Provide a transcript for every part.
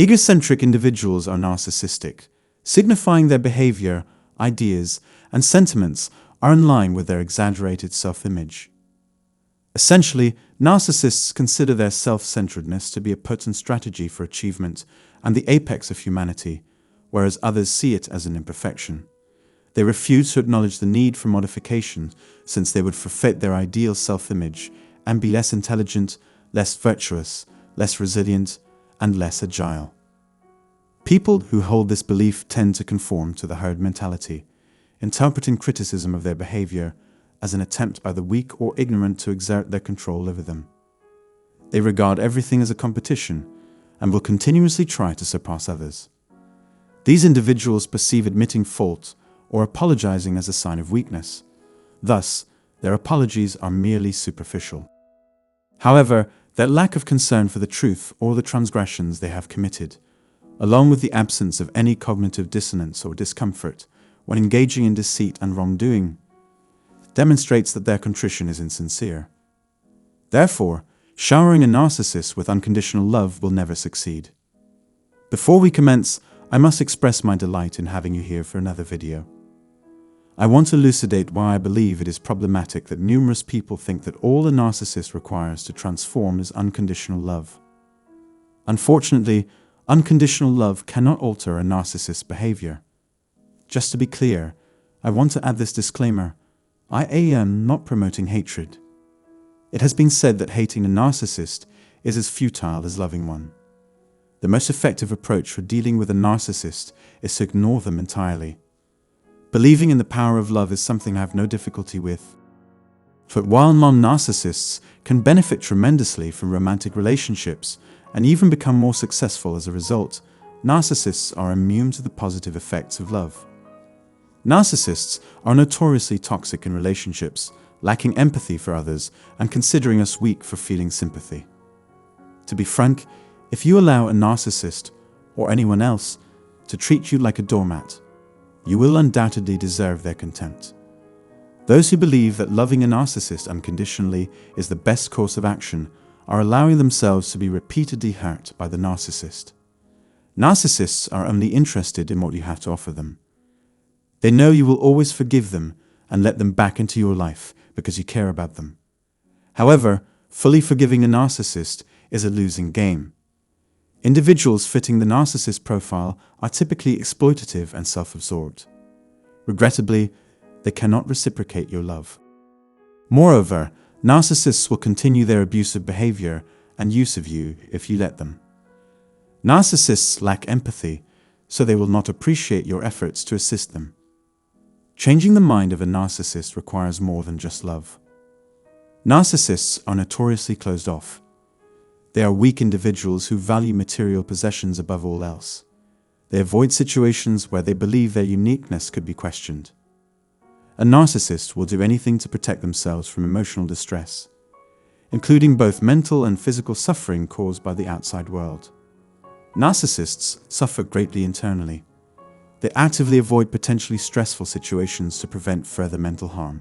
Egocentric individuals are narcissistic, signifying their behavior, ideas, and sentiments are in line with their exaggerated self-image. Essentially, narcissists consider their self-centeredness to be a potent strategy for achievement and the apex of humanity, whereas others see it as an imperfection. They refuse to acknowledge the need for modification, since they would forfeit their ideal self-image and be less intelligent, less virtuous, less resilient, and less agile. People who hold this belief tend to conform to the herd mentality, interpreting criticism of their behavior as an attempt by the weak or ignorant to exert their control over them. They regard everything as a competition and will continuously try to surpass others. These individuals perceive admitting fault or apologizing as a sign of weakness. Thus, their apologies are merely superficial. However, their lack of concern for the truth or the transgressions they have committed, along with the absence of any cognitive dissonance or discomfort when engaging in deceit and wrongdoing, demonstrates that their contrition is insincere. Therefore, showering a narcissist with unconditional love will never succeed. Before we commence, I must express my delight in having you here for another video. I want to elucidate why I believe it is problematic that numerous people think that all a narcissist requires to transform is unconditional love. Unfortunately, unconditional love cannot alter a narcissist's behavior. Just to be clear, I want to add this disclaimer: I am not promoting hatred. It has been said that hating a narcissist is as futile as loving one. The most effective approach for dealing with a narcissist is to ignore them entirely. Believing in the power of love is something I have no difficulty with. But while non-narcissists can benefit tremendously from romantic relationships and even become more successful as a result, narcissists are immune to the positive effects of love. Narcissists are notoriously toxic in relationships, lacking empathy for others and considering us weak for feeling sympathy. To be frank, if you allow a narcissist, or anyone else, to treat you like a doormat, you will undoubtedly deserve their contempt. Those who believe that loving a narcissist unconditionally is the best course of action are allowing themselves to be repeatedly hurt by the narcissist. Narcissists are only interested in what you have to offer them. They know you will always forgive them and let them back into your life because you care about them. However, fully forgiving a narcissist is a losing game. Individuals fitting the narcissist profile are typically exploitative and self-absorbed. Regrettably, they cannot reciprocate your love. Moreover, narcissists will continue their abusive behavior and use of you if you let them. Narcissists lack empathy, so they will not appreciate your efforts to assist them. Changing the mind of a narcissist requires more than just love. Narcissists are notoriously closed off. They are weak individuals who value material possessions above all else. They avoid situations where they believe their uniqueness could be questioned. A narcissist will do anything to protect themselves from emotional distress, including both mental and physical suffering caused by the outside world. Narcissists suffer greatly internally. They actively avoid potentially stressful situations to prevent further mental harm.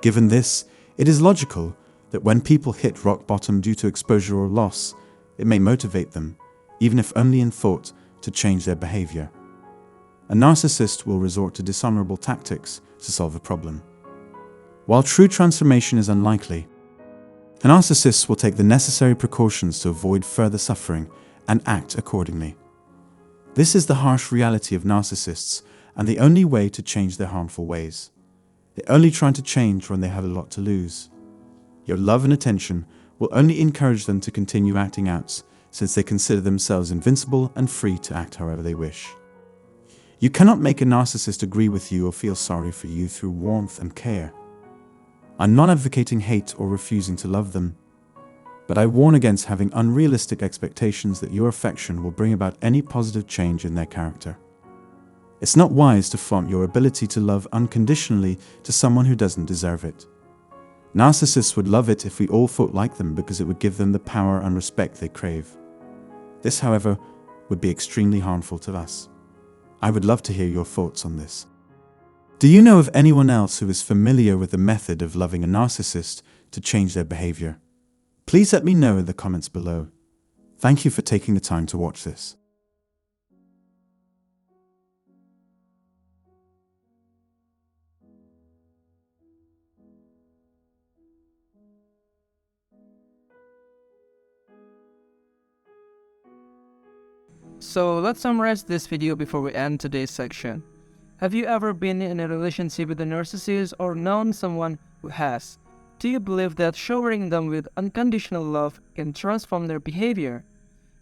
Given this, it is logical that when people hit rock bottom due to exposure or loss, it may motivate them, even if only in thought, to change their behavior. A narcissist will resort to dishonorable tactics to solve a problem. While true transformation is unlikely, a narcissist will take the necessary precautions to avoid further suffering and act accordingly. This is the harsh reality of narcissists and the only way to change their harmful ways. They only try to change when they have a lot to lose. Your love and attention will only encourage them to continue acting out, since they consider themselves invincible and free to act however they wish. You cannot make a narcissist agree with you or feel sorry for you through warmth and care. I'm not advocating hate or refusing to love them, but I warn against having unrealistic expectations that your affection will bring about any positive change in their character. It's not wise to flaunt your ability to love unconditionally to someone who doesn't deserve it. Narcissists would love it if we all thought like them because it would give them the power and respect they crave. This, however, would be extremely harmful to us. I would love to hear your thoughts on this. Do you know of anyone else who is familiar with the method of loving a narcissist to change their behavior? Please let me know in the comments below. Thank you for taking the time to watch this. So let's summarize this video before we end today's section. Have you ever been in a relationship with a narcissist or known someone who has? Do you believe that showering them with unconditional love can transform their behavior?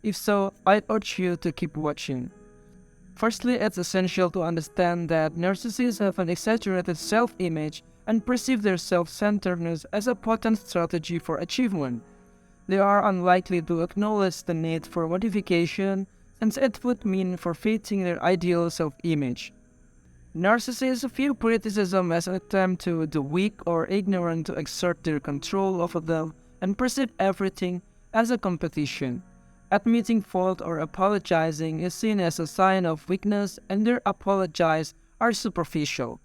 If so, I urge you to keep watching. Firstly, it's essential to understand that narcissists have an exaggerated self-image and perceive their self-centeredness as a potent strategy for achievement. They are unlikely to acknowledge the need for modification, since it would mean forfeiting their ideal self-image. Narcissists view criticism as an attempt to the weak or ignorant to exert their control over them and perceive everything as a competition. Admitting fault or apologizing is seen as a sign of weakness, and their apologies are superficial.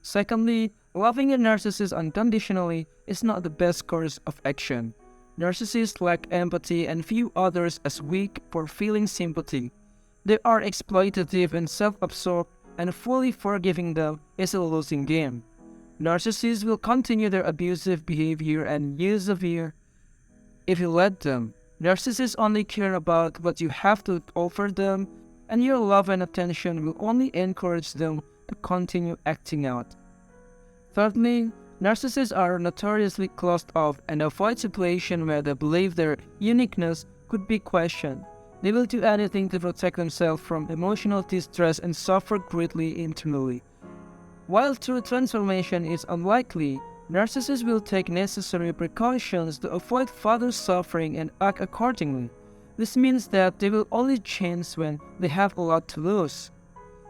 Secondly, loving a narcissist unconditionally is not the best course of action. Narcissists lack empathy and view others as weak for feeling sympathy. They are exploitative and self-absorbed, and fully forgiving them is a losing game. Narcissists will continue their abusive behavior and use of fear if you let them. Narcissists only care about what you have to offer them, and your love and attention will only encourage them to continue acting out. Thirdly, narcissists are notoriously closed off and avoid situations where they believe their uniqueness could be questioned. They will do anything to protect themselves from emotional distress and suffer greatly internally. While true transformation is unlikely, narcissists will take necessary precautions to avoid further suffering and act accordingly. This means that they will only change when they have a lot to lose.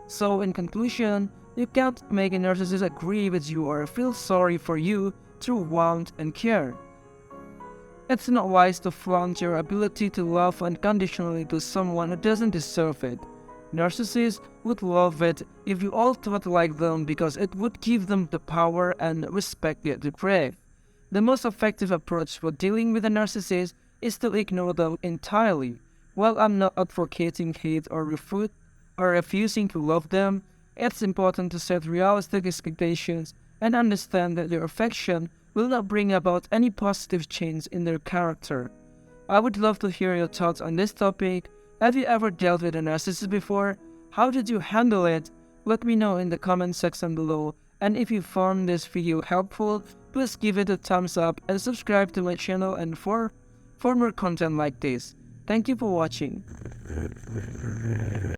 So in conclusion, you can't make a narcissist agree with you or feel sorry for you through warmth and care. It's not wise to flaunt your ability to love unconditionally to someone who doesn't deserve it. Narcissists would love it if you all thought like them because it would give them the power and respect they crave. The most effective approach for dealing with a narcissist is to ignore them entirely. While I'm not advocating hate or refusing to love them, it's important to set realistic expectations and understand that their affection will not bring about any positive change in their character. I would love to hear your thoughts on this topic. Have you ever dealt with a narcissist before? How did you handle it? Let me know in the comment section below. And if you found this video helpful, please give it a thumbs up and subscribe to my channel and for more content like this. Thank you for watching.